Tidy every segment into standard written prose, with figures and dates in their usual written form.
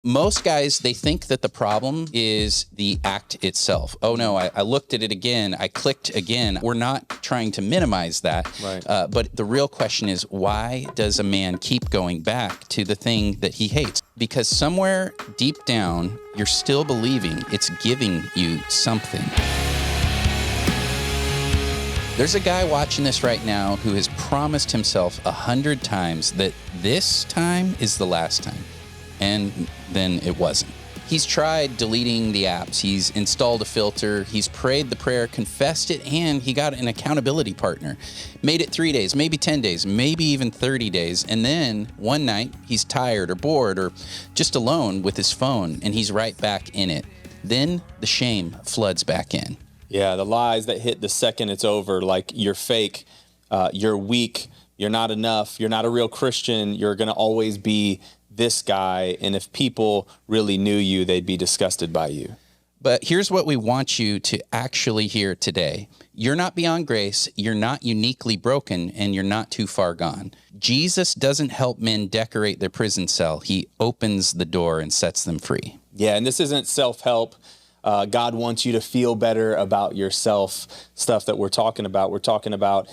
Most guys, they think that the problem is the act itself. Oh no, I looked at it again, I clicked again. We're not trying to minimize that, right. But the real question is, why does a man keep going back to the thing that he hates? Because somewhere deep down, you're still believing it's giving you something. There's a guy watching this right now who has promised himself 100 times that this time is the last time. And then it wasn't. He's tried deleting the apps. He's installed a filter. He's prayed the prayer, confessed it, and he got an accountability partner. Made it 3 days, maybe 10 days, maybe even 30 days. And then one night he's tired or bored or just alone with his phone, and he's right back in it. Then the shame floods back in. Yeah, the lies that hit the second it's over, like you're fake, you're weak, you're not enough, you're not a real Christian, you're going to always be this guy, and if people really knew you, they'd be disgusted by you. But here's what we want you to actually hear today. You're not beyond grace, you're not uniquely broken, and you're not too far gone. Jesus doesn't help men decorate their prison cell. He opens the door and sets them free. Yeah, and this isn't self-help. God wants you to feel better about yourself, stuff that we're talking about. We're talking about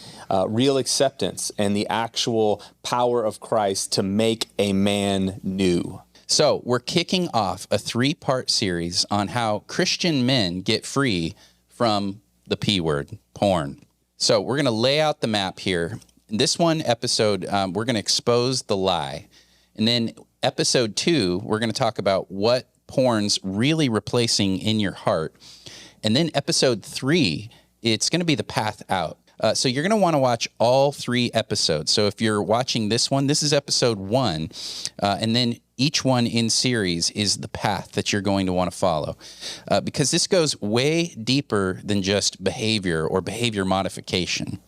real acceptance and the actual power of Christ to make a man new. So we're kicking off a 3-part series on how Christian men get free from the P word, porn. So we're going to lay out the map here. In this one episode, we're going to expose the lie. And then episode 2, we're going to talk about what porn's really replacing in your heart. And then episode 3, it's going to be the path out. So you're going to want to watch all 3 episodes. So if you're watching this one, this is episode 1. And then each one in series is the path that you're going to want to follow. Because this goes way deeper than just behavior or behavior modification.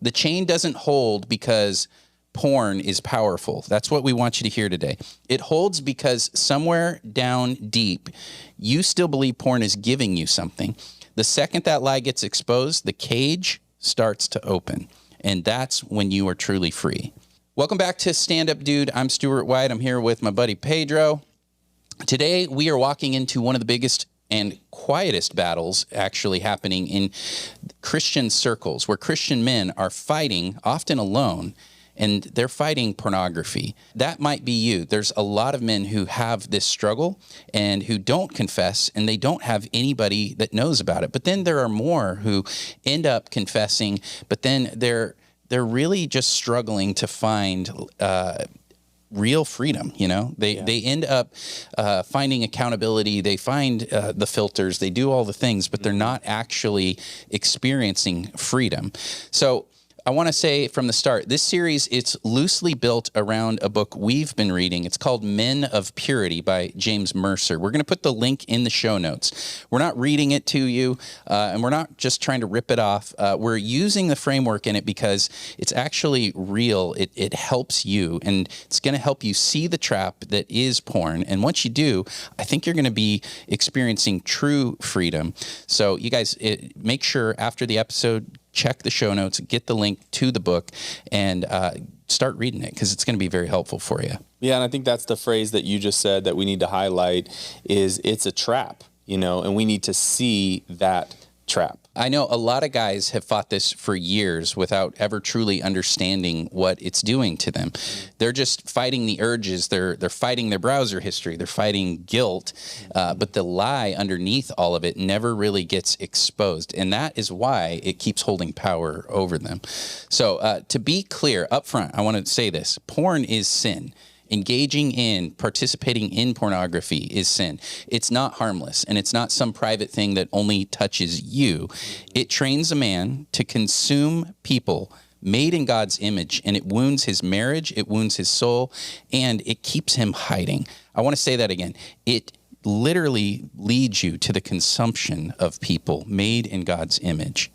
The chain doesn't hold because porn is powerful. That's what we want you to hear today. It holds because somewhere down deep, you still believe porn is giving you something. The second that lie gets exposed, the cage starts to open. And that's when you are truly free. Welcome back to Stand Up Dude. I'm Stewart White. I'm here with my buddy Pedro. Today, we are walking into one of the biggest and quietest battles actually happening in Christian circles, where Christian men are fighting, often alone, and they're fighting pornography. That might be you. There's a lot of men who have this struggle and who don't confess, and they don't have anybody that knows about it. But then there are more who end up confessing, but then they're really just struggling to find real freedom. You know, they end up finding accountability. They find the filters. They do all the things, but they're not actually experiencing freedom. So I want to say from the start, this series, it's loosely built around a book we've been reading. It's called Men of Purity by James Mercer. We're going to put the link in the show notes. We're not reading it to you, and we're not just trying to rip it off. We're using the framework in it because it's actually real. It helps you, and it's going to help you see the trap that is porn. And once you do, I think you're going to be experiencing true freedom. So you guys, make sure after the episode, check the show notes, get the link to the book, and start reading it because it's going to be very helpful for you. Yeah, and I think that's the phrase that you just said that we need to highlight is it's a trap, and we need to see that trap. I know a lot of guys have fought this for years without ever truly understanding what it's doing to them. They're just fighting the urges. They're fighting their browser history. They're fighting guilt. But the lie underneath all of it never really gets exposed. And that is why it keeps holding power over them. So to be clear up front, I want to say this. Porn is sin. Engaging in, participating in pornography is sin. It's not harmless, and it's not some private thing that only touches you. It trains a man to consume people made in God's image, and it wounds his marriage, it wounds his soul, and it keeps him hiding. I want to say that again. It literally leads you to the consumption of people made in God's image.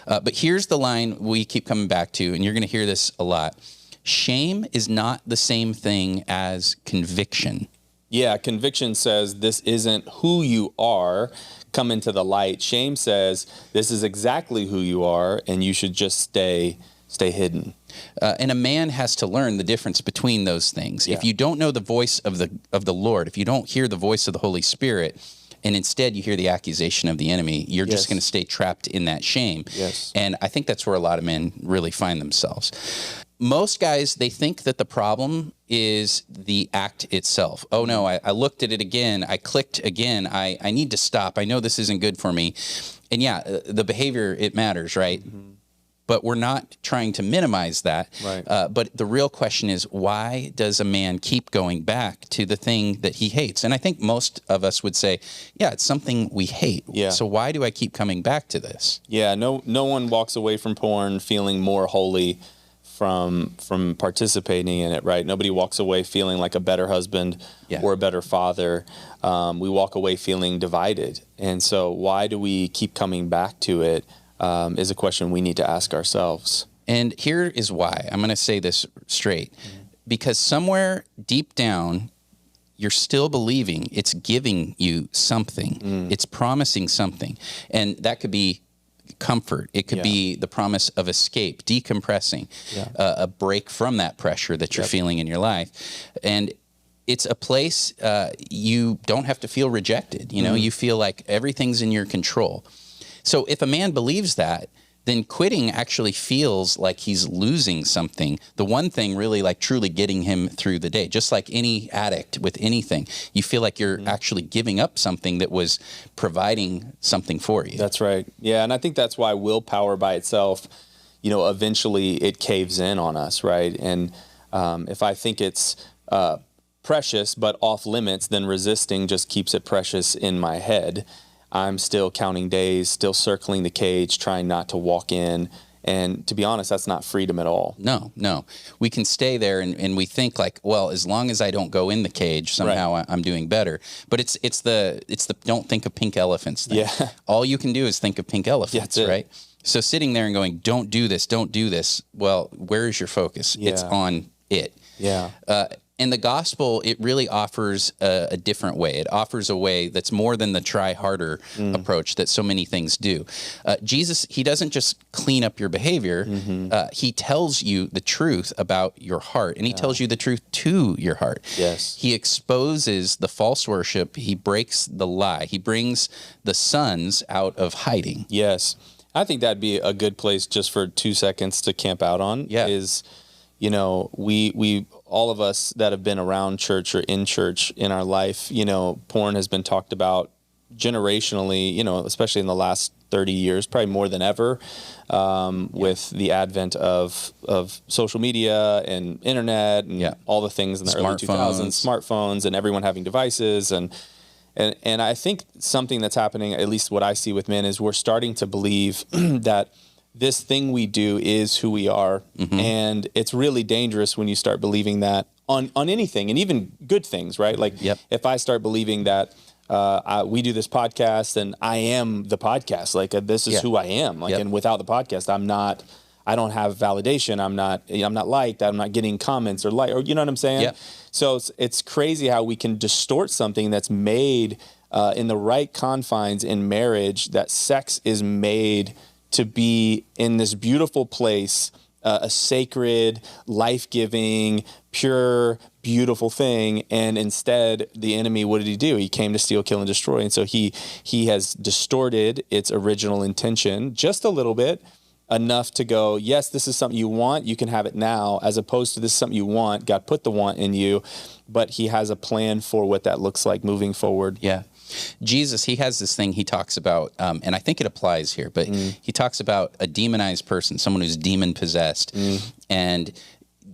But here's the line we keep coming back to, and you're going to hear this a lot. Shame is not the same thing as conviction. Yeah, conviction says this isn't who you are, come into the light. Shame says this is exactly who you are, and you should just stay stay hidden. And a man has to learn the difference between those things. If you don't know the voice of the Lord, if you don't hear the voice of the Holy Spirit, and instead you hear the accusation of the enemy, you're just going to stay trapped in that shame. Yes. And I think that's where a lot of men really find themselves. Most guys, they think that the problem is the act itself. Oh no, I looked at it again. I clicked again. I need to stop. I know this isn't good for me. And yeah, the behavior, it matters, right? But we're not trying to minimize that. Right. But the real question is, why does a man keep going back to the thing that he hates? And I think most of us would say, yeah, it's something we hate. Yeah. So why do I keep coming back to this? Yeah, no one walks away from porn feeling more holy from participating in it, right? Nobody walks away feeling like a better husband or a better father. We walk away feeling divided. And so why do we keep coming back to it? Is a question we need to ask ourselves. And here is why. I'm going to say this straight. Because somewhere deep down, you're still believing it's giving you something. It's promising something. And that could be comfort. It could be the promise of escape, decompressing, a break from that pressure that you're feeling in your life. And it's a place you don't have to feel rejected. You know, you feel like everything's in your control. So if a man believes that, then quitting actually feels like he's losing something. The one thing really like truly getting him through the day, just like any addict with anything, you feel like you're actually giving up something that was providing something for you. That's right. Yeah. And I think that's why willpower by itself, you know, eventually it caves in on us, right? And if I think it's precious but off limits, then resisting just keeps it precious in my head. I'm still counting days, still circling the cage, trying not to walk in. And to be honest, that's not freedom at all. No. We can stay there and we think like, well, as long as I don't go in the cage, somehow I'm doing better. But it's the don't think of pink elephants thing. Yeah. All you can do is think of pink elephants, right? So sitting there and going, don't do this. Well, where is your focus? Yeah. It's on it. Yeah. And the gospel, it really offers a different way. It offers a way that's more than the try harder approach that so many things do. Jesus, he doesn't just clean up your behavior. He tells you the truth about your heart, and he tells you the truth to your heart. Yes. He exposes the false worship. He breaks the lie. He brings the sons out of hiding. Yes. I think that'd be a good place just for 2 seconds to camp out on. Yeah. Is, you know, we all of us that have been around church or in church in our life, you know, porn has been talked about generationally, you know, especially in the last 30 years, probably more than ever, with the advent of social media and internet and all the things in the early 2000s, smartphones, and everyone having devices. And I think something that's happening, at least what I see with men, is we're starting to believe that this thing we do is who we are. And it's really dangerous when you start believing that on anything, and even good things, right? Like if I start believing that we do this podcast and I am the podcast, like this is who I am. Like, and without the podcast, I don't have validation. I'm not liked. I'm not getting comments or you know what I'm saying? So it's crazy how we can distort something that's made in the right confines in marriage, that sex is made to be in this beautiful place, a sacred, life-giving, pure, beautiful thing. And instead, the enemy, what did he do? He came to steal, kill, and destroy. And so he has distorted its original intention just a little bit, enough to go, yes, this is something you want, you can have it now, as opposed to this is something you want, God put the want in you, but he has a plan for what that looks like moving forward. Yeah. Jesus, he has this thing he talks about, and I think it applies here, but he talks about a demonized person, someone who's demon possessed, and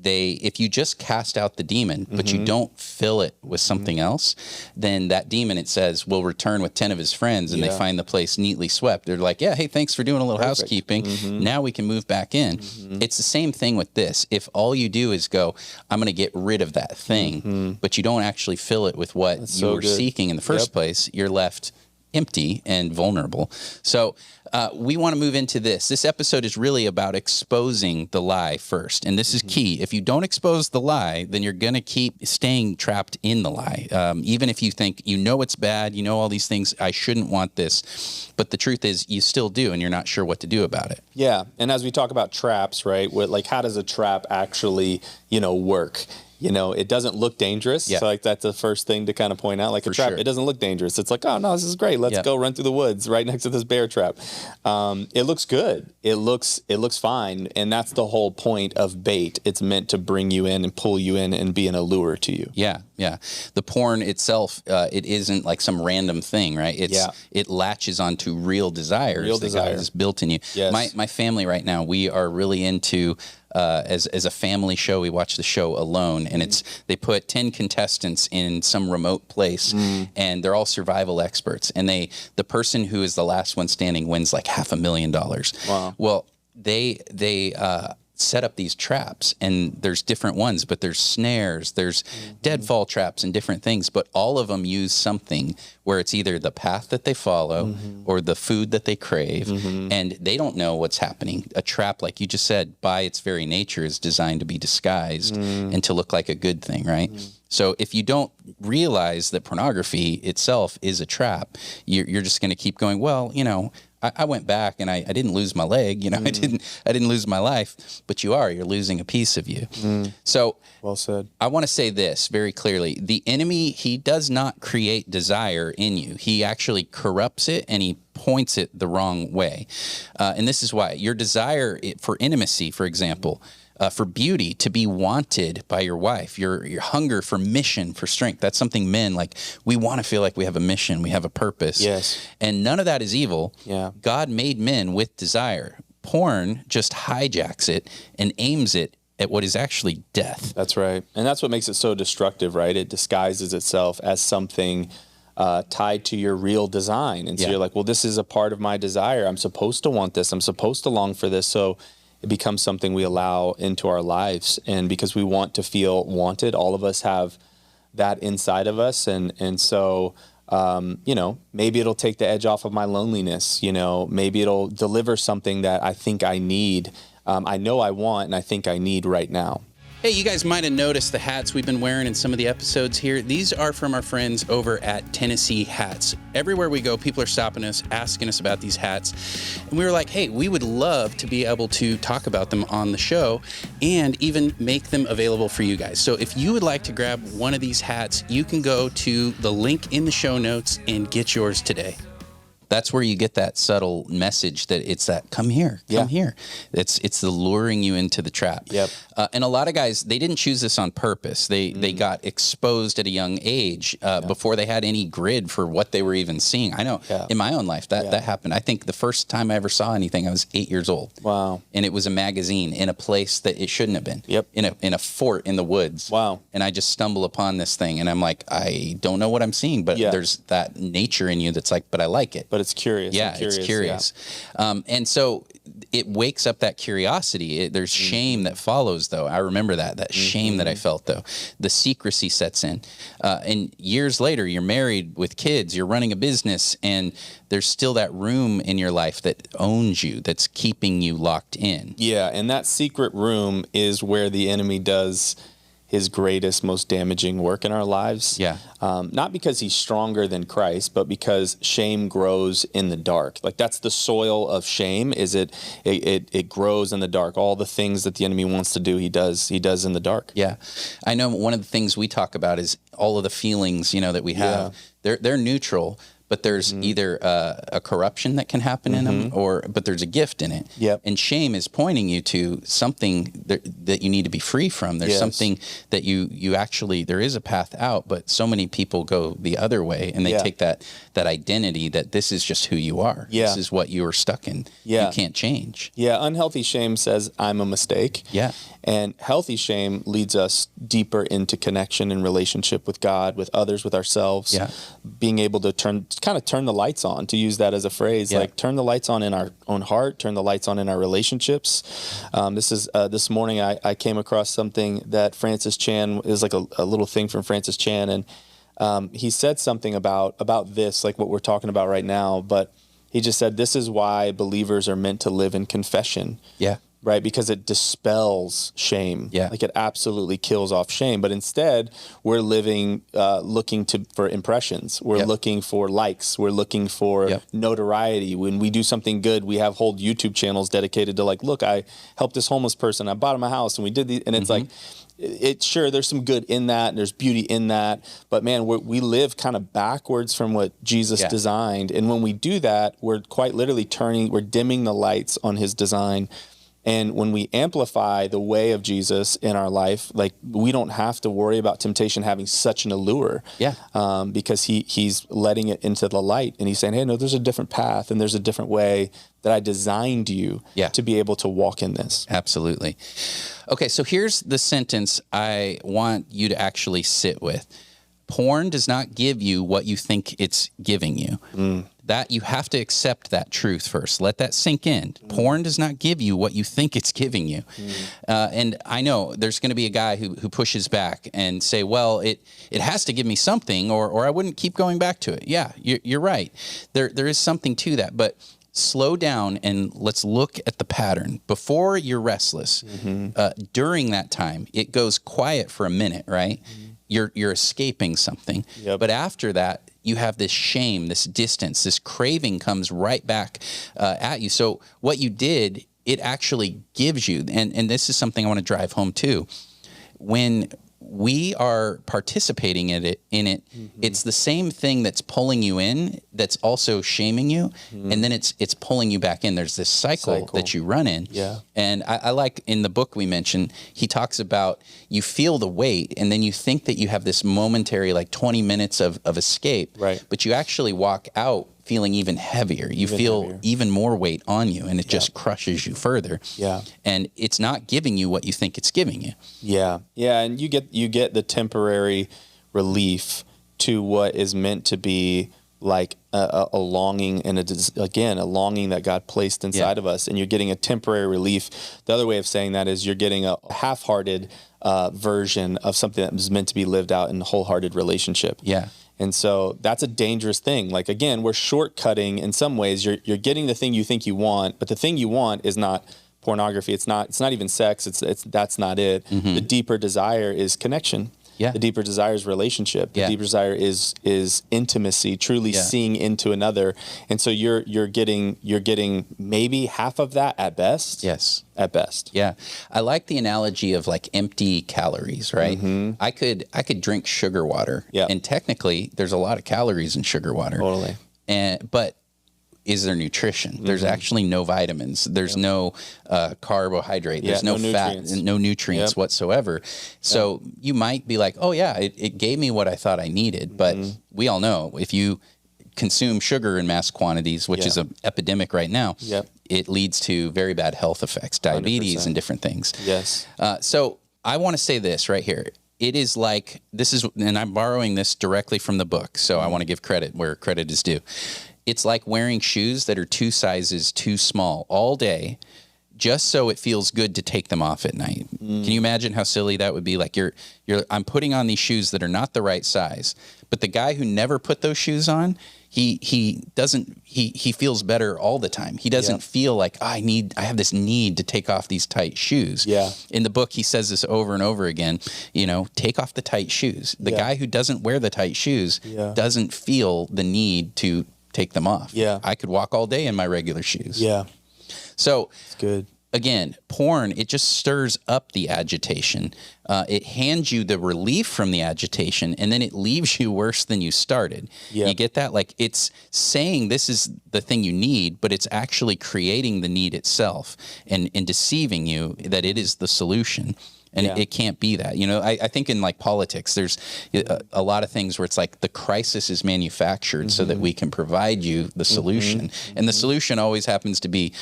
if you just cast out the demon, but you don't fill it with something else, then that demon, it says, will return with 10 of his friends, and they find the place neatly swept. They're like, yeah, hey, thanks for doing a little housekeeping. Now we can move back in. It's the same thing with this. If all you do is go, I'm going to get rid of that thing, but you don't actually fill it with what you were seeking in the first place, you're left empty and vulnerable. So we want to move into this. This episode is really about exposing the lie first. And this is key. If you don't expose the lie, then you're going to keep staying trapped in the lie. Even if you think, it's bad, all these things, I shouldn't want this. But the truth is you still do, and you're not sure what to do about it. Yeah. And as we talk about traps, right, how does a trap actually, work? It doesn't look dangerous. Yeah. So that's the first thing to kind of point out. Like a trap, It doesn't look dangerous. It's like, oh no, this is great. Let's go run through the woods right next to this bear trap. It looks good. It looks fine. And that's the whole point of bait. It's meant to bring you in and pull you in and be an allure to you. Yeah. Yeah. The porn itself, it isn't like some random thing, right? It latches onto real desires that God has built in you. Yes. My family right now, we are really into as a family show. We watch the show Alone, and they put 10 contestants in some remote place, and they're all survival experts. And the person who is the last one standing wins like $500,000. Wow. Well, they set up these traps, and there's different ones, but there's snares, there's deadfall traps and different things, but all of them use something where it's either the path that they follow or the food that they crave, and they don't know what's happening. A trap, like you just said, by its very nature is designed to be disguised and to look like a good thing, right? So if you don't realize that pornography itself is a trap, you're just going to keep going, well, I went back and I didn't lose my leg, I didn't lose my life, but you're losing a piece of you. So well said. I want to say this very clearly. The enemy, he does not create desire in you. He actually corrupts it, and he points it the wrong way. And this is why your desire for intimacy, for example, for beauty, to be wanted by your wife, your hunger for mission, for strength. That's something men, we want to feel like we have a mission, we have a purpose. Yes. And none of that is evil. Yeah. God made men with desire. Porn just hijacks it and aims it at what is actually death. That's right. And that's what makes it so destructive, right? It disguises itself as something tied to your real design. And so you're like, well, this is a part of my desire. I'm supposed to want this. I'm supposed to long for this. So it becomes something we allow into our lives. And because we want to feel wanted, all of us have that inside of us. And so, maybe it'll take the edge off of my loneliness. Maybe it'll deliver something that I think I need. I know I want, and I think I need right now. Hey, you guys might have noticed the hats we've been wearing in some of the episodes here. These are from our friends over at Tennessee Hats. Everywhere we go, people are stopping us, asking us about these hats. And we were like, hey, we would love to be able to talk about them on the show and even make them available for you guys. So if you would like to grab one of these hats, you can go to the link in the show notes and get yours today. That's where you get that subtle message that it's that come here. It's the luring you into the trap. Yep. And a lot of guys, they didn't choose this on purpose. They got exposed at a young age before they had any grid for what they were even seeing. I know in my own life that happened. I think the first time I ever saw anything, I was 8 years old. Wow. And it was a magazine in a place that it shouldn't have been. Yep. In a fort in the woods. Wow. And I just stumble upon this thing, and I'm like, I don't know what I'm seeing, but there's that nature in you that's like, but I like it. But it's curious. Yeah, it's curious. Yeah. And so it wakes up that curiosity. There's shame that follows, though. I remember that shame that I felt, though. The secrecy sets in. And years later, you're married with kids, you're running a business, and there's still that room in your life that owns you, that's keeping you locked in. Yeah, and that secret room is where the enemy does his greatest, most damaging work in our lives. Yeah. Not because he's stronger than Christ, but because shame grows in the dark. Like that's the soil of shame. It grows in the dark. All the things that the enemy wants to do, he does in the dark. Yeah. I know one of the things we talk about is all of the feelings, that we have. They're neutral, but there's either a corruption that can happen in them, but there's a gift in it. Yep. And shame is pointing you to something that you need to be free from. There's something that you actually, there is a path out, but so many people go the other way, and they take that identity that this is just who you are. Yeah. This is what you are stuck in. You can't change. Yeah, unhealthy shame says I'm a mistake. Yeah. And healthy shame leads us deeper into connection and relationship with God, with others, with ourselves. Yeah. Being able to turn the lights on, to use that as a phrase, like turn the lights on in our own heart, turn the lights on in our relationships. This morning I came across something that Francis Chan is like a little thing from Francis Chan, and he said something about this, like what we're talking about right now, but he just said, this is why believers are meant to live in confession. Yeah. Right? Because it dispels shame. Yeah. Like it absolutely kills off shame. But instead, we're living, looking for impressions. We're looking for likes. We're looking for notoriety. When we do something good, we have whole YouTube channels dedicated to like, look, I helped this homeless person. I bought him a house and we did these. And it's like, sure, there's some good in that. And there's beauty in that. But man, we live kind of backwards from what Jesus designed. And when we do that, we're quite literally we're dimming the lights on his design. And when we amplify the way of Jesus in our life, like we don't have to worry about temptation having such an allure, because he's letting it into the light, and he's saying, hey, no, there's a different path and there's a different way that I designed you to be able to walk in this. Absolutely. Okay, so here's the sentence I want you to actually sit with. Porn does not give you what you think it's giving you. That you have to accept that truth first. Let that sink in. Porn does not give you what you think it's giving you. And I know there's going to be a guy who pushes back and say, well, it has to give me something or I wouldn't keep going back to it. Yeah, you're right. There is something to that. But slow down and let's look at the pattern. Before you're restless, during that time, it goes quiet for a minute, right? You're escaping something. But after that, you have this shame, this distance, this craving comes right back at you. So what you did, it actually gives you, and this is something I want to drive home too. When we are participating in it, it's the same thing that's pulling you in, that's also shaming you, and then it's pulling you back in. There's this cycle that you run in. And I like in the book we mentioned, he talks about you feel the weight, and then you think that you have this momentary, like 20 minutes of escape, but you actually walk out feeling even heavier. You feel even more weight on you, and it just crushes you further. And it's not giving you what you think it's giving you. And you get the temporary relief to what is meant to be like a longing and a longing that God placed inside of us, and you're getting a temporary relief. The other way of saying that is you're getting a half-hearted version of something that was meant to be lived out in a wholehearted relationship. And so that's a dangerous thing. Like, again, we're shortcutting in some ways. You're getting the thing you think you want, but the thing you want is not pornography. It's not even sex. That's not it. The deeper desire is connection. The deeper desire is relationship. The deeper desire is intimacy, truly seeing into another. And so you're getting maybe half of that at best. At best. I like the analogy of like empty calories, right? I could drink sugar water, and technically there's a lot of calories in sugar water. But is there nutrition? There's actually no vitamins. There's no carbohydrate. There's no fat, no nutrients whatsoever. So you might be like, oh yeah, it gave me what I thought I needed. But we all know if you consume sugar in mass quantities, which is an epidemic right now, it leads to very bad health effects, diabetes 100%. And different things. So I want to say this right here. It is like, and I'm borrowing this directly from the book, so I want to give credit where credit is due. It's like wearing shoes that are 2 sizes too small all day, just so it feels good to take them off at night. Can you imagine how silly that would be? Like I'm putting on these shoes that are not the right size, but the guy who never put those shoes on, he feels better all the time. He doesn't feel like I have this need to take off these tight shoes. In the book, he says this over and over again, take off the tight shoes. The guy who doesn't wear the tight shoes doesn't feel the need to take them off. I could walk all day in my regular shoes. So it's good. Again, porn, it just stirs up the agitation. It hands you the relief from the agitation, and then it leaves you worse than you started. You get that? Like, it's saying this is the thing you need, but it's actually creating the need itself and deceiving you that it is the solution. And it can't be that. I think in like politics, there's a lot of things where it's like the crisis is manufactured so that we can provide you the solution. And the solution always happens to be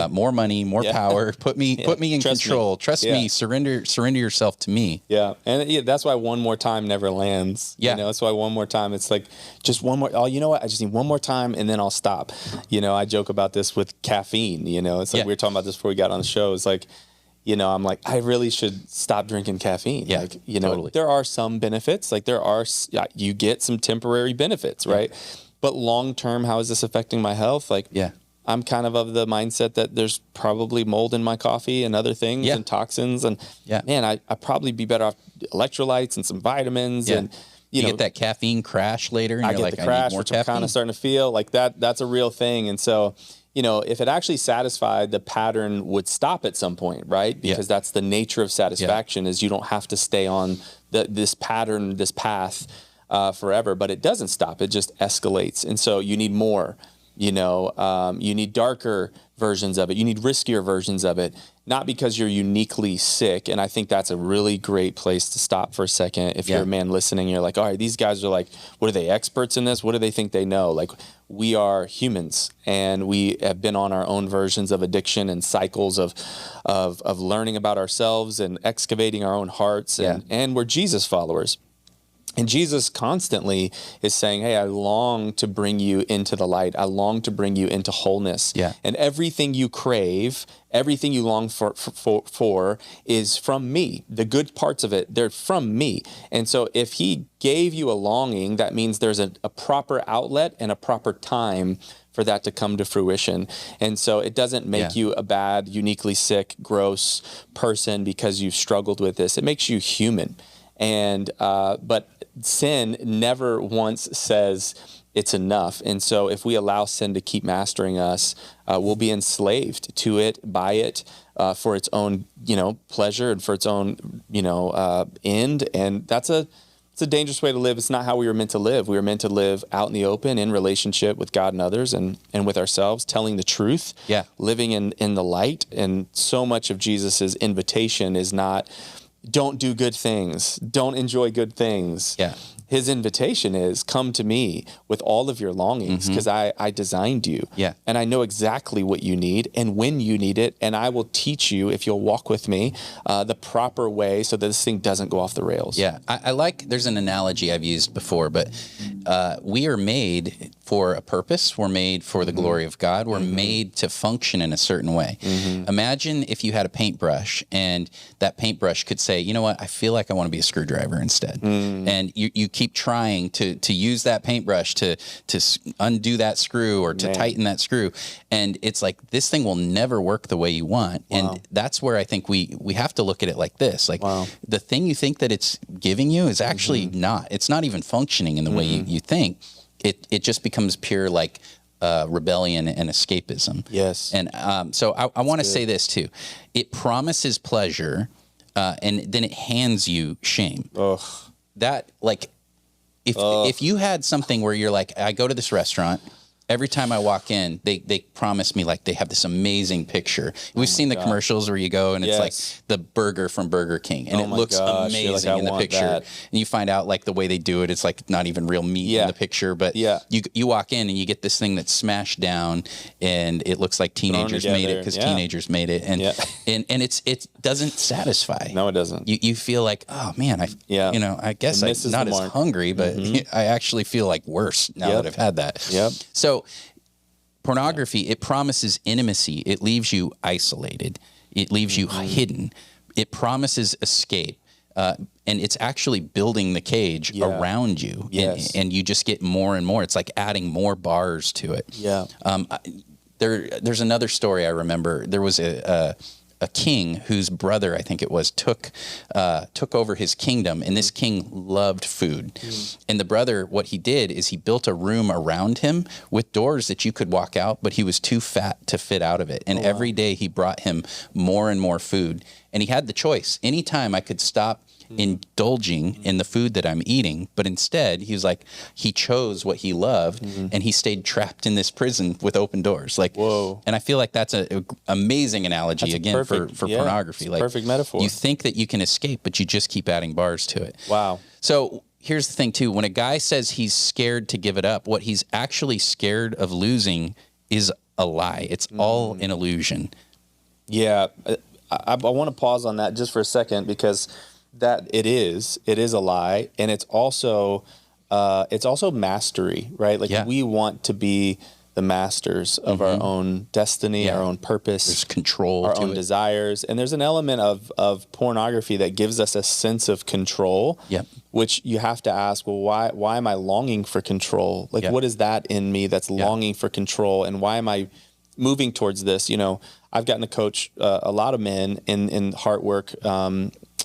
more money, more power, put me in control. Trust me, surrender yourself to me. And that's why one more time never lands. That's why one more time, it's like just one more. Oh, you know what? I just need one more time and then I'll stop. I joke about this with caffeine. It's like we were talking about this before we got on the show. It's like, I'm like, I really should stop drinking caffeine. Yeah, like, totally. there are some benefits, like you get some temporary benefits, right? But long-term, how is this affecting my health? Like, I'm kind of the mindset that there's probably mold in my coffee and other things and toxins. And man, I'd probably be better off electrolytes and some vitamins. And, you get that caffeine crash later, and I you're get like, the I crash, need more which I'm caffeine. kind of starting to feel like that's a real thing. And so, if it actually satisfied, the pattern would stop at some point, right? Because that's the nature of satisfaction is you don't have to stay on this pattern, this path forever, but it doesn't stop. It just escalates. And so you need more, you need darker versions of it. You need riskier versions of it, not because you're uniquely sick. And I think that's a really great place to stop for a second. If you're a man listening, you're like, all right, these guys are like, what are they, experts in this? What do they think they know? Like, we are humans, and we have been on our own versions of addiction and cycles of learning about ourselves and excavating our own hearts. And we're Jesus followers. And Jesus constantly is saying, hey, I long to bring you into the light. I long to bring you into wholeness. And everything you crave, everything you long for is from me. The good parts of it, they're from me. And so if he gave you a longing, that means there's a proper outlet and a proper time for that to come to fruition. And so it doesn't make you a bad, uniquely sick, gross person because you've struggled with this. It makes you human. And but sin never once says it's enough. And so if we allow sin to keep mastering us, we'll be enslaved to it, by it, for its own, pleasure and for its own, end. And it's a dangerous way to live. It's not how we were meant to live. We were meant to live out in the open, in relationship with God and others, and with ourselves, telling the truth, living in the light. And so much of Jesus's invitation is not, don't do good things, don't enjoy good things. His invitation is, come to me with all of your longings, because I designed you. And I know exactly what you need and when you need it. And I will teach you, if you'll walk with me, the proper way so that this thing doesn't go off the rails. I like, there's an analogy I've used before, but we are made for a purpose. We're made for the glory of God. We're made to function in a certain way. Imagine if you had a paintbrush, and that paintbrush could say, you know what, I feel like I want to be a screwdriver instead. And you keep trying to use that paintbrush to undo that screw or to tighten that screw. And it's like, this thing will never work the way you want. And that's where I think we have to look at it like this. Like, the thing you think that it's giving you is actually not. It's not even functioning in the way you think. It just becomes pure, like, rebellion and escapism. And so I want to say this too. It promises pleasure, and then it hands you shame. That, like, if you had something where you're like, I go to this restaurant, every time I walk in, they promise me, like, they have this amazing picture. We've seen the commercials where you go and it's like the burger from Burger King, and it looks amazing in the picture. And you find out, like, the way they do it, it's like not even real meat in the picture. But you walk in and you get this thing that's smashed down, and it looks like teenagers made it because teenagers made it, and it doesn't satisfy. No, it doesn't. You feel like, oh man, I guess I'm not as hungry, but I actually feel like worse now that I've had that. So pornography, it promises intimacy. It leaves you isolated. It leaves you hidden. It promises escape. And it's actually building the cage around you. And you just get more and more. It's like adding more bars to it. There's another story I remember. There was a king whose brother, I think it was, took over his kingdom, and this king loved food. And the brother, what he did is he built a room around him with doors that you could walk out, but he was too fat to fit out of it. And every day he brought him more and more food. And he had the choice. Anytime I could stop indulging in the food that I'm eating, but instead he was like, he chose what he loved, and he stayed trapped in this prison with open doors. Like, and I feel like that's an amazing analogy for pornography. Like, perfect metaphor. You think that you can escape, but you just keep adding bars to it. So here's the thing too. When a guy says he's scared to give it up, what he's actually scared of losing is a lie. It's all an illusion. I want to pause on that just for a second, because that it is a lie, and it's also mastery, right? Like, we want to be the masters of our own destiny, our own purpose. There's control our to own it. desires. And there's an element of pornography that gives us a sense of control, Yep. which you have to ask, well, why am I longing for control? Like, Yep. what is that in me that's longing for control? And why am I moving towards this? You know, I've gotten to coach a lot of men in heart work,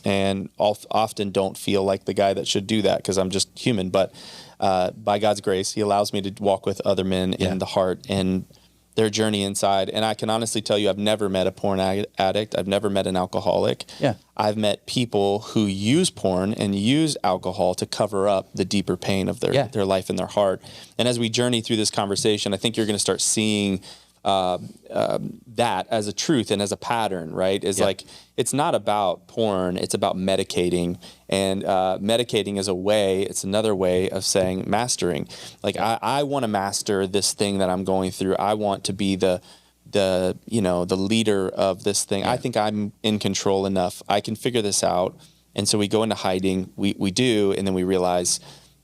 and often don't feel like the guy that should do that because I'm just human. But by God's grace, he allows me to walk with other men in the heart and their journey inside. And I can honestly tell you, I've never met a porn addict. I've never met an alcoholic. Yeah. I've met people who use porn and use alcohol to cover up the deeper pain of their life and their heart. And as we journey through this conversation, I think you're going to start seeing that as a truth and as a pattern, right? Is like, it's not about porn, it's about medicating. And medicating is it's another way of saying mastering. Like, I want to master this thing that I'm going through. I want to be the leader of this thing. I think I'm in control enough. I can figure this out. And so we go into hiding, we do, and then we realize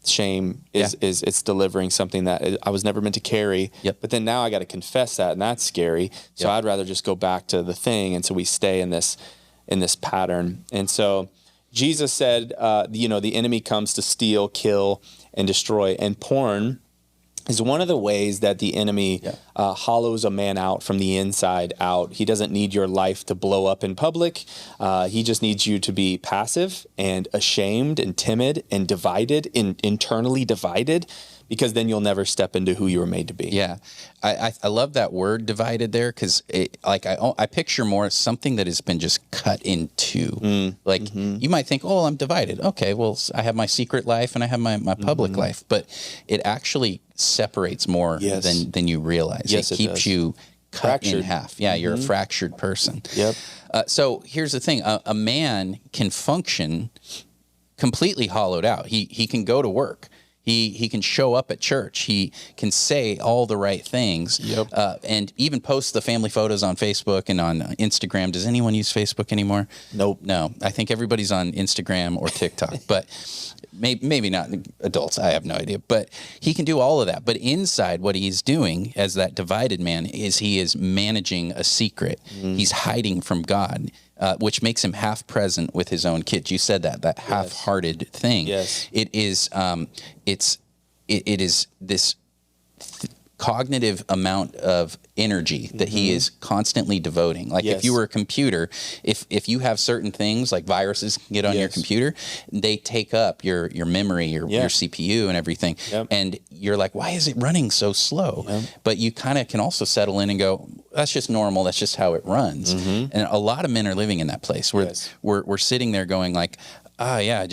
shame is it's delivering something that I was never meant to carry. But then now I got to confess that, and that's scary. So I'd rather just go back to the thing. And so we stay in this pattern. And so Jesus said, the enemy comes to steal, kill, and destroy. And porn is one of the ways that the enemy hollows a man out from the inside out. He doesn't need your life to blow up in public. He just needs you to be passive and ashamed and timid and divided, internally divided, because then you'll never step into who you were made to be. Yeah. I love that word divided there, because I picture more something that has been just cut in two. You might think, oh, I'm divided. Okay, well, I have my secret life and I have my public life, but it actually separates more than you realize. Yes, it keeps you cut in half. Yeah, you're a fractured person. Yep. So here's the thing. A man can function completely hollowed out. He can go to work. He can show up at church. He can say all the right things, and even post the family photos on Facebook and on Instagram. Does anyone use Facebook anymore? Nope. No. I think everybody's on Instagram or TikTok, but maybe not adults. I have no idea. But he can do all of that. But inside, what he's doing as that divided man is he is managing a secret. He's hiding from God. Which makes him half present with his own kids. You said that half-hearted thing. Yes. It is. It is this cognitive amount of energy that he is constantly devoting. Like if you were a computer, if you have certain things like viruses can get on your computer, they take up your memory, your CPU and everything. And you're like, why is it running so slow? But you kind of can also settle in and go, that's just normal. That's just how it runs. And a lot of men are living in that place where we're sitting there going like, I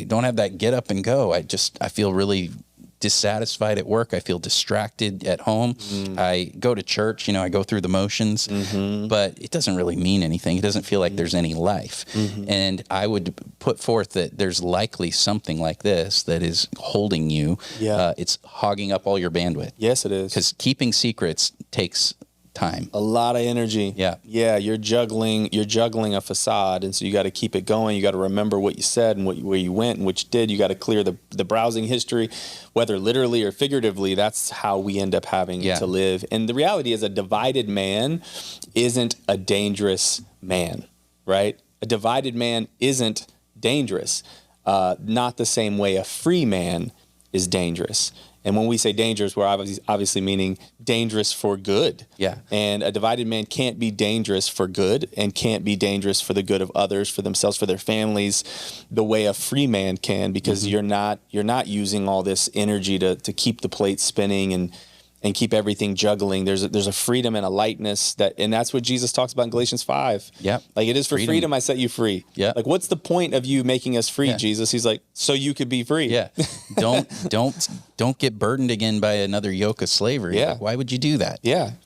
don't have that get up and go. I feel really dissatisfied at work. I feel distracted at home. I go to church, I go through the motions, but it doesn't really mean anything. It doesn't feel like there's any life. And I would put forth that there's likely something like this that is holding you. It's hogging up all your bandwidth. Yes, it is. Because keeping secrets takes time. A lot of energy. Yeah, you're juggling a facade, and so you got to keep it going. You got to remember what you said and where you went and what you did. You got to clear the browsing history, whether literally or figuratively. That's how we end up having to live. And the reality is, a divided man isn't a dangerous man, right? A divided man isn't dangerous. Not the same way a free man is dangerous. And when we say dangerous, we're obviously meaning dangerous for good. And a divided man can't be dangerous for good and can't be dangerous for the good of others, for themselves, for their families, the way a free man can, because you're not using all this energy to keep the plate spinning and keep everything juggling. There's a freedom and a lightness and that's what Jesus talks about in Galatians 5. Like, it is for freedom I set you free. Like, what's the point of you making us free, Jesus? He's like, so you could be free. Don't get burdened again by another yoke of slavery. Like, why would you do that?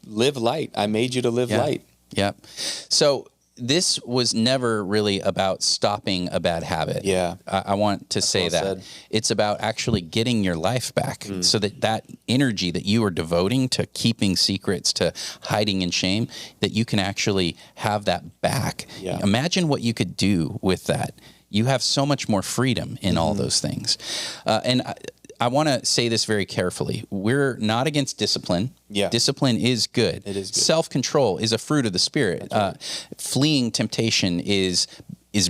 Live light. I made you to live light. So this was never really about stopping a bad habit. I want to say that. It's about actually getting your life back so that energy that you are devoting to keeping secrets, to hiding in shame, that you can actually have that back. Imagine what you could do with that. You have so much more freedom in all those things. And I want to say this very carefully. We're not against discipline. Yeah. Discipline is good. It is good. Self-control is a fruit of the Spirit. Fleeing temptation is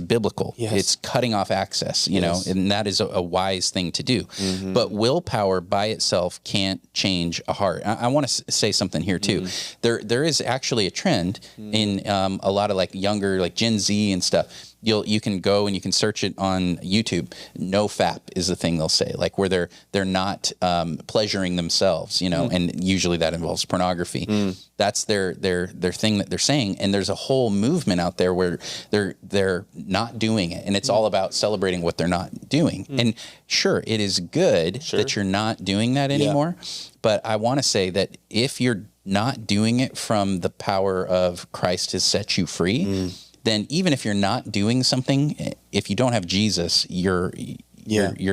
biblical. Yes. It's cutting off access, you know, and that is a wise thing to do. But willpower by itself can't change a heart. I want to say something here too. There is actually a trend in a lot of like younger, like Gen Z and stuff. You can go and you can search it on YouTube. NoFap is the thing they'll say, like where they're not pleasuring themselves, you know, and usually that involves pornography. That's their thing that they're saying, and there's a whole movement out there where they're not doing it, and it's all about celebrating what they're not doing. And sure, it is good that you're not doing that anymore, but I want to say that if you're not doing it from the power of Christ has set you free, then even if you're not doing something, if you don't have Jesus, you're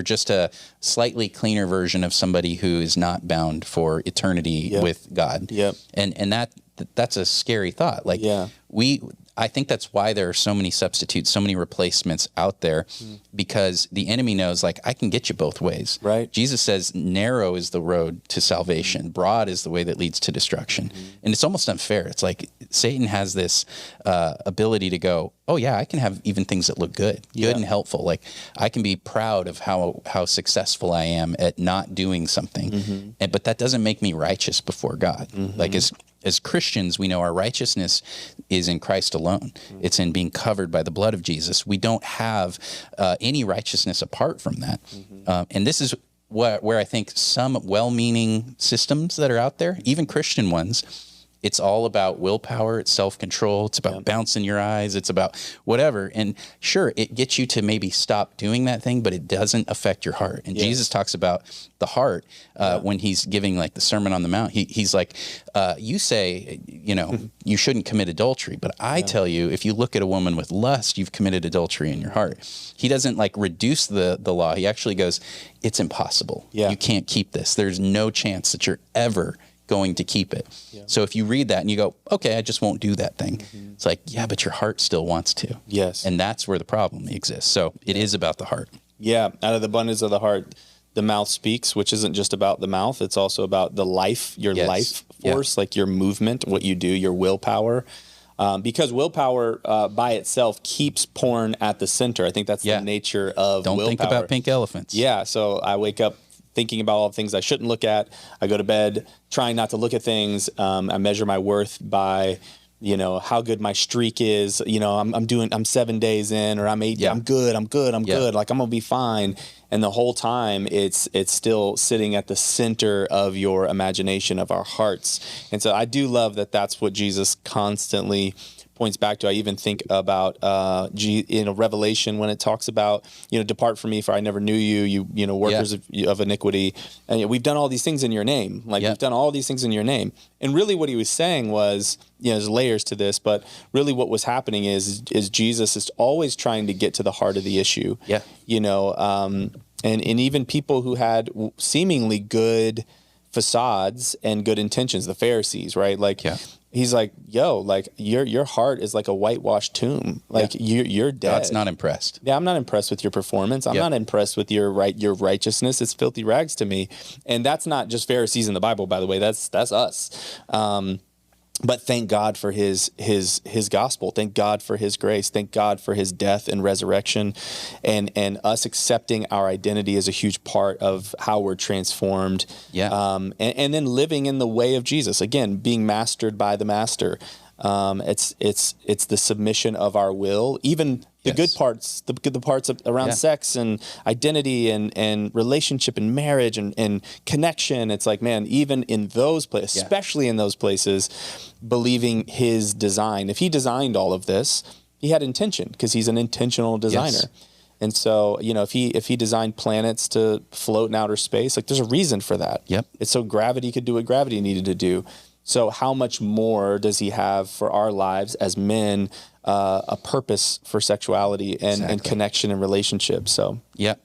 just a slightly cleaner version of somebody who is not bound for eternity with God. And that's a scary thought. Like I think that's why there are so many substitutes, so many replacements out there, because the enemy knows, like, I can get you both ways. Right. Jesus says narrow is the road to salvation. Broad is the way that leads to destruction. And it's almost unfair. It's like Satan has this ability to go, oh yeah, I can have even things that look good and helpful. Like I can be proud of how successful I am at not doing something. But that doesn't make me righteous before God. Like as Christians, we know our righteousness is in Christ alone. It's in being covered by the blood of Jesus. We don't have any righteousness apart from that. And this is where I think some well-meaning systems that are out there, even Christian ones, it's all about willpower, it's self-control, it's about bouncing your eyes, it's about whatever. And sure, it gets you to maybe stop doing that thing, but it doesn't affect your heart. And Jesus talks about the heart when he's giving like the Sermon on the Mount. He's like, you say, you know, you shouldn't commit adultery, but I tell you, if you look at a woman with lust, you've committed adultery in your heart. He doesn't like reduce the law. He actually goes, it's impossible. You can't keep this. There's no chance that you're ever going to keep it. So if you read that and you go, okay, I just won't do that thing. It's like, yeah, but your heart still wants to. And that's where the problem exists. So it is about the heart. Out of the abundance of the heart, the mouth speaks, which isn't just about the mouth. It's also about the life, your life force, like your movement, what you do, your willpower. Because willpower by itself keeps porn at the center. I think that's the nature of willpower. Don't think about pink elephants. So I wake up thinking about all the things I shouldn't look at. I go to bed trying not to look at things. I measure my worth by, you know, how good my streak is. You know, I'm 7 days in, or I'm 8. I'm good. Like I'm gonna be fine. And the whole time it's still sitting at the center of your imagination, of our hearts. And so I do love that that's what Jesus constantly points back to. I even think about Revelation when it talks about, you know, depart from me for I never knew you, you know, workers of iniquity. And you know, we've done all these things in your name. Like we've done all these things in your name. And really what he was saying was, you know, there's layers to this, but really what was happening is Jesus is always trying to get to the heart of the issue. You know, and even people who had seemingly good facades and good intentions, the Pharisees, right? Like, he's like, yo, like your heart is like a whitewashed tomb. Like you're dead. God's not impressed. I'm not impressed with your performance. I'm not impressed with your righteousness. It's filthy rags to me. And that's not just Pharisees in the Bible, by the way. That's us. But thank God for his gospel. Thank God for his grace. Thank God for his death and resurrection, and us accepting our identity is a huge part of how we're transformed. And then living in the way of Jesus. Again, being mastered by the master. It's the submission of our will, even the good parts, the parts around sex and identity and relationship and marriage and connection. It's like, man, even in those places, especially in those places, believing his design. If he designed all of this, he had intention, because he's an intentional designer. And so, you know, if he designed planets to float in outer space, like there's a reason for that. It's so gravity could do what gravity needed to do. So how much more does he have for our lives as men a purpose for sexuality and connection and relationship. So yeah.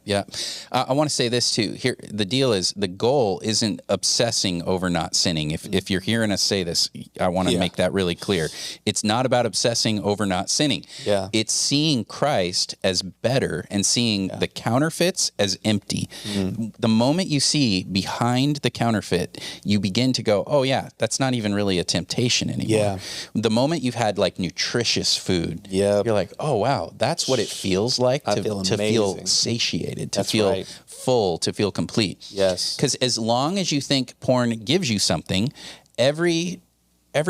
I want to say this too. Here, the deal is the goal isn't obsessing over not sinning. If you're hearing us say this, I want to make that really clear. It's not about obsessing over not sinning. Yeah. It's seeing Christ as better and seeing the counterfeits as empty. The moment you see behind the counterfeit, you begin to go, oh yeah, that's not even really a temptation anymore. Yeah. The moment you've had like nutritious food, Yep. you're like, oh wow, that's what it feels like to feel satiated, to feel full, to feel complete. Yes. Because as long as you think porn gives you something, every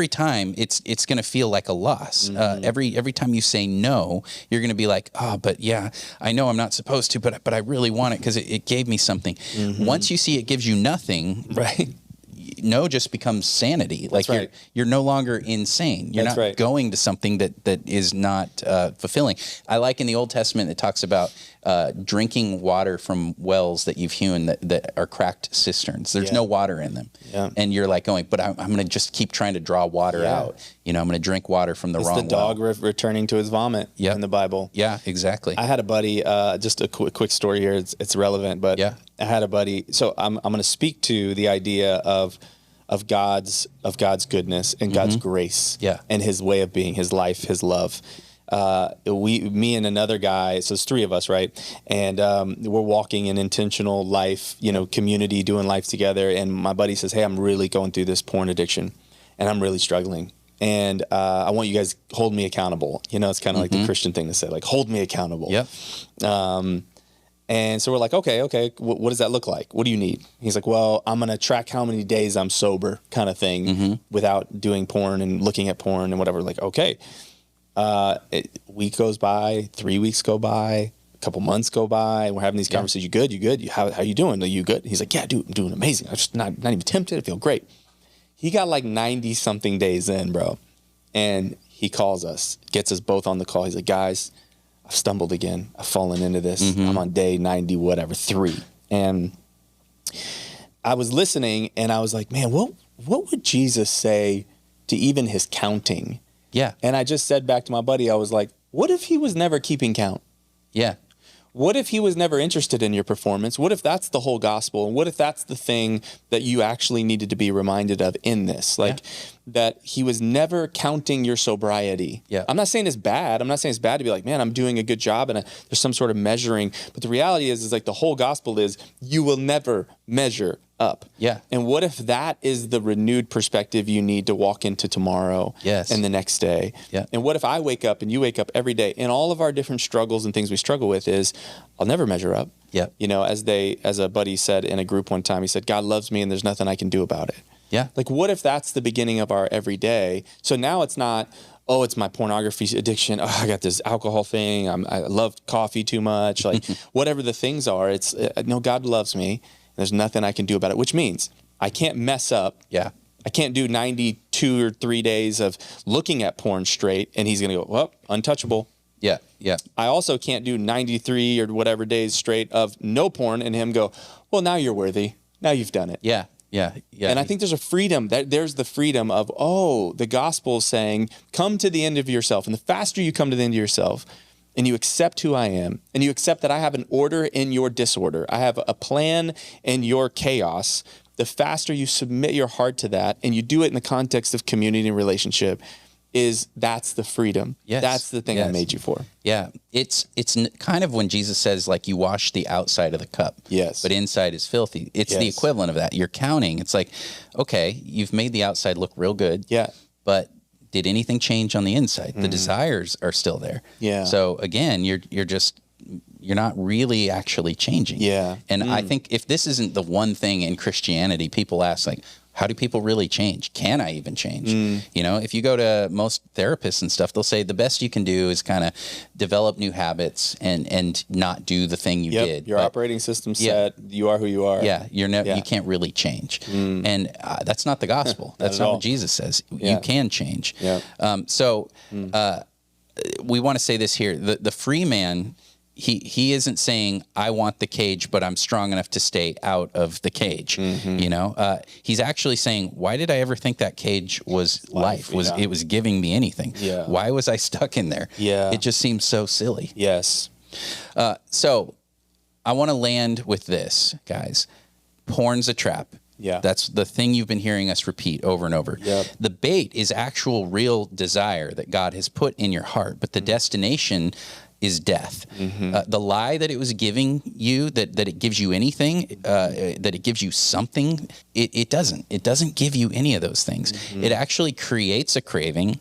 time it's going to feel like a loss. Every time you say no, you're going to be like, oh, but yeah, I know I'm not supposed to, but I really want it because it gave me something. Once you see it gives you nothing, right? No just becomes sanity. That's like you're no longer insane. You're not going to something that is not fulfilling. I like in the Old Testament it talks about drinking water from wells that you've hewn that are cracked cisterns. There's no water in them. And you're like going, but I'm going to just keep trying to draw water out. You know, I'm going to drink water from the wrong well. It's the dog returning to his vomit in the Bible. Yeah, exactly. I had a buddy, just a quick story here. It's relevant, but I had a buddy. So I'm going to speak to the idea of God's goodness and God's grace and his way of being, his life, his love. Me and another guy, so it's three of us, right? And we're walking in intentional life, community, doing life together. And my buddy says, hey, I'm really going through this porn addiction and I'm really struggling. And I want you guys to hold me accountable. It's kind of like the Christian thing to say, like, hold me accountable. And so we're like, okay, what does that look like? What do you need? He's like, well, I'm going to track how many days I'm sober kind of thing without doing porn and looking at porn and whatever. Like, okay. Week goes by, 3 weeks go by, a couple months go by, and we're having these conversations. You good? You good? How you doing? Are you good? He's like, yeah, dude, I'm doing amazing. I'm just not even tempted. I feel great. He got like 90 something days in, bro. And he calls us, gets us both on the call. He's like, guys, I've stumbled again. I've fallen into this. I'm on day 90, whatever, 3. And I was listening and I was like, man, what would Jesus say to even his counting? Yeah. And I just said back to my buddy, I was like, what if he was never keeping count? Yeah. What if he was never interested in your performance? What if that's the whole gospel? And what if that's the thing that you actually needed to be reminded of in this? Like that he was never counting your sobriety. Yeah. I'm not saying it's bad. I'm not saying it's bad to be like, man, I'm doing a good job and there's some sort of measuring. But the reality is like the whole gospel is you will never measure up. Yeah. And what if that is the renewed perspective you need to walk into tomorrow and the next day? Yeah. And what if I wake up and you wake up every day and all of our different struggles and things we struggle with is I'll never measure up. Yeah. As a buddy said in a group one time, he said, God loves me and there's nothing I can do about it. Yeah. Like what if that's the beginning of our everyday? So now it's not, oh, it's my pornography addiction. Oh, I got this alcohol thing. I love coffee too much. Like whatever the things are, it's no, God loves me. There's nothing I can do about it, which means I can't mess up. Yeah. I can't do 92 or 3 days of looking at porn straight and he's going to go, well, untouchable. Yeah. Yeah. I also can't do 93 or whatever days straight of no porn and him go, well, now you're worthy. Now you've done it. Yeah. Yeah. Yeah. And I think there's a freedom there's the freedom of, the gospel is saying, come to the end of yourself. And the faster you come to the end of yourself, and you accept who I am, and you accept that I have an order in your disorder, I have a plan in your chaos, the faster you submit your heart to that, and you do it in the context of community and relationship, that's the freedom. Yes. That's the thing I made you for. Yeah. It's kind of when Jesus says, like, you wash the outside of the cup, but inside is filthy. It's the equivalent of that. You're counting. It's like, okay, you've made the outside look real good, but did anything change on the inside? The desires are still there. Yeah. So again, you're not really actually changing. Yeah. And I think if this isn't the one thing in Christianity, people ask, like, how do people really change? Can I even change? If you go to most therapists and stuff, they'll say the best you can do is kind of develop new habits and not do the thing you did. Your operating system set, you are who you are. Yeah. You can't really change. And that's not the gospel. That's not what Jesus says. You can change. Yeah. We want to say this here. The free man, he isn't saying, I want the cage, but I'm strong enough to stay out of the cage. He's actually saying, why did I ever think that cage was life? It was giving me anything? Why was I stuck in there? It just seems so silly. Yes. So I want to land with this, guys. Porn's a trap. That's the thing you've been hearing us repeat over and over. The bait is actual real desire that God has put in your heart, but the destination is death. The lie that it was giving you, that it gives you anything, that it gives you something, it doesn't. It doesn't give you any of those things. It actually creates a craving.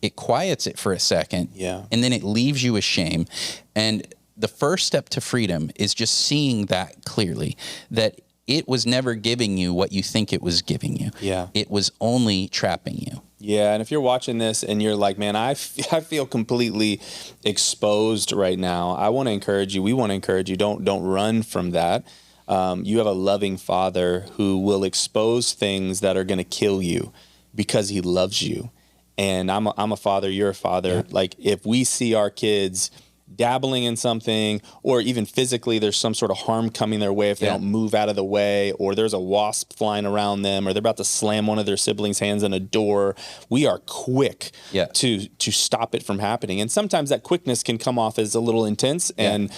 It quiets it for a second, and then it leaves you with shame. And the first step to freedom is just seeing that clearly, that it was never giving you what you think it was giving you. It was only trapping you. And if you're watching this and you're like, man, I feel completely exposed right now, I want to encourage you. We want to encourage you. Don't run from that. You have a loving Father who will expose things that are going to kill you because he loves you. And I'm a father, you're a father. Like, if we see our kids dabbling in something, or even physically there's some sort of harm coming their way if they don't move out of the way, or there's a wasp flying around them, or they're about to slam one of their siblings' hands in a door, we are quick to stop it from happening. And sometimes that quickness can come off as a little intense and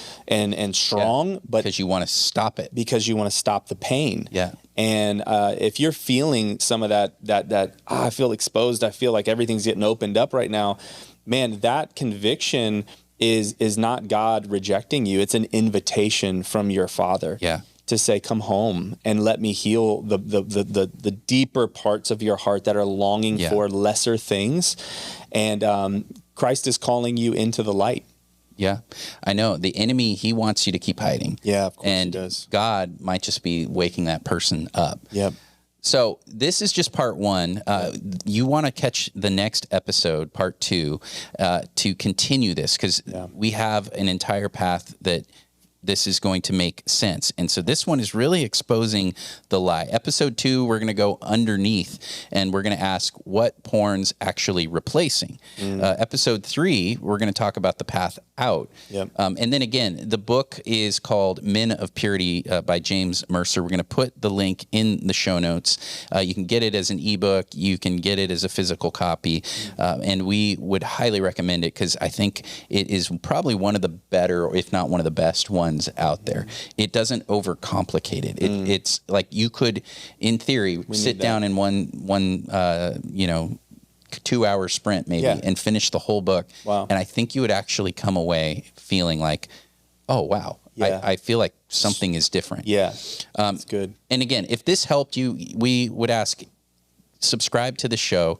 strong, but because you want to stop it, because you want to stop the pain. And if you're feeling some of that I feel exposed, I feel like everything's getting opened up right now, man, that conviction is not God rejecting you. It's an invitation from your Father to say, come home and let me heal the deeper parts of your heart that are longing for lesser things. And Christ is calling you into the light. I know. The enemy, he wants you to keep hiding. Of course and he does. God might just be waking that person up. So this is just part one. You want to catch the next episode, part two, to continue this, because we have an entire path that this is going to make sense. And so this one is really exposing the lie. Episode 2, we're going to go underneath and we're going to ask what porn's actually replacing. Episode 3, we're going to talk about the path out. And then again, the book is called Men of Purity by James Mercer. We're going to put the link in the show notes. You can get it as an ebook. You can get it as a physical copy. And we would highly recommend it because I think it is probably one of the better, or if not one of the best ones out there. It doesn't overcomplicate it. It's like you could, in theory, sit down in one 2-hour sprint maybe and finish the whole book. And I think you would actually come away feeling like, oh, wow, I feel like something is different. That's good. And again, if this helped you, we would ask, subscribe to the show,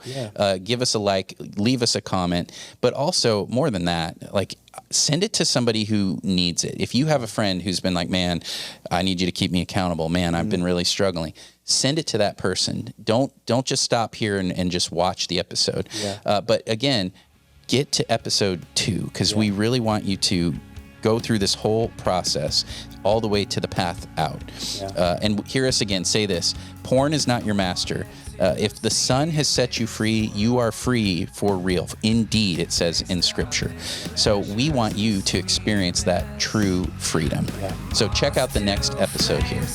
give us a like, leave us a comment, but also more than that, like send it to somebody who needs it. If you have a friend who's been like, man, I need you to keep me accountable, man, I've been really struggling, send it to that person. Don't just stop here and just watch the episode. But again, get to episode 2 because we really want you to go through this whole process all the way to the path out. And hear us again say this: porn is not your master. If the Son has set you free, you are free for real. Indeed, it says in Scripture. So we want you to experience that true freedom. So check out the next episode here.